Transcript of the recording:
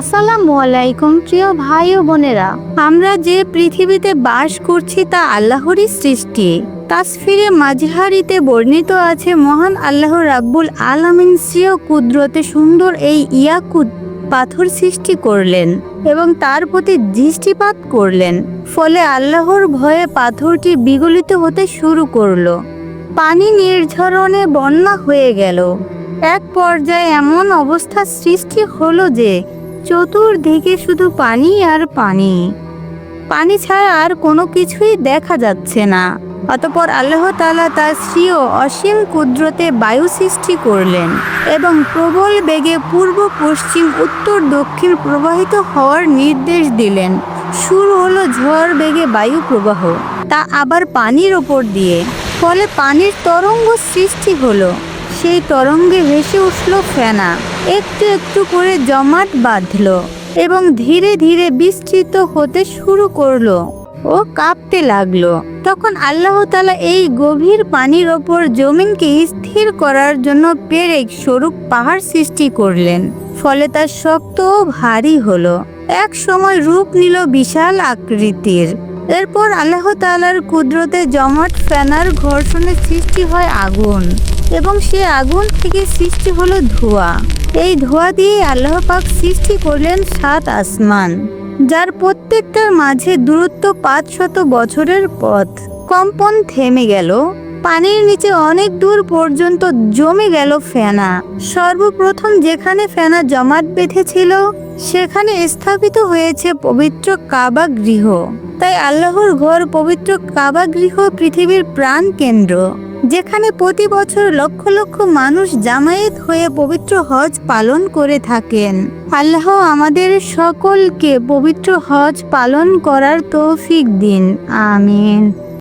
আসসালামু আলাইকুম প্রিয় ভাই ও বোনেরা, আমরা যে পৃথিবীতে বাস করছি তা আল্লাহরই সৃষ্টি। তাসফিরে মাজহারিতে বর্ণিত আছে, মহান আল্লাহ রাব্বুল আলামিন স্বীয় কুদরতে সুন্দর এই ইয়াকুত পাথর সৃষ্টি করলেন এবং তার প্রতি দৃষ্টিপাত করলেন। ফলে আল্লাহর ভয়ে পাথরটি বিগলিত হতে শুরু করলো। পানি নির্ঝরণে বন্যা হয়ে গেল। এক পর্যায়ে এমন অবস্থা সৃষ্টি হলো যে চতুর্দিকে শুধু পানি আর পানি। পানি ছাড়া আর কোনো কিছুই দেখা যাচ্ছে না। অতঃপর আল্লাহ তাআলা তার স্বীয় অসীম কুদরতে বায়ু সৃষ্টি করলেন এবং প্রবল বেগে পূর্ব পশ্চিম উত্তর দক্ষিণ প্রবাহিত হওয়ার নির্দেশ দিলেন। শুরু হলো ঝড় বেগে বায়ু প্রবাহ, তা আবার পানির ওপর দিয়ে। ফলে পানির তরঙ্গ সৃষ্টি হলো। সেই তরঙ্গে ভেসে উঠল ফেনা, একটু একটু করে জমাট বাঁধল এবং ধীরে ধীরে বিস্তৃত হতে শুরু করলো ও কাঁপতে লাগলো। তখন আল্লাহ তাআলা এই গভীর পানির ওপর জমিনকে স্থির করার জন্য পেরেক স্বরূপ পাহাড় সৃষ্টি করলেন। ফলে তা শক্ত ও ভারী হলো, এক সময় রূপ নিল বিশাল আকৃতির। এরপর আল্লাহ তাআলার কুদরতে জমাট ফেনার ঘর্ষণে সৃষ্টি হয় আগুন এবং সে আগুন থেকে সৃষ্টি হলো ধোঁয়া। এই ধোঁয়া দিয়ে আল্লাহ পাক সৃষ্টি করলেন 7 আসমান, যার প্রত্যেকটার মাঝে দূরত্ব 500 বছরের পথ। কম্পন থেমে গেল। পানির নিচে অনেক দূর পর্যন্ত জমে গেল ফেনা। সর্বপ্রথম যেখানে ফেনা জমাট বেঁধেছিল সেখানে স্থাপিত হয়েছে পবিত্র কাবা গৃহ। তাই আল্লাহর ঘর পবিত্র কাবা গৃহ পৃথিবীর প্রাণ কেন্দ্র, যেখানে প্রতি বছর লক্ষ লক্ষ মানুষ জামায়াত হয়ে পবিত্র হজ পালন করে থাকেন। আল্লাহ আমাদের সকলকে পবিত্র হজ পালন করার তৌফিক দিন। আমিন।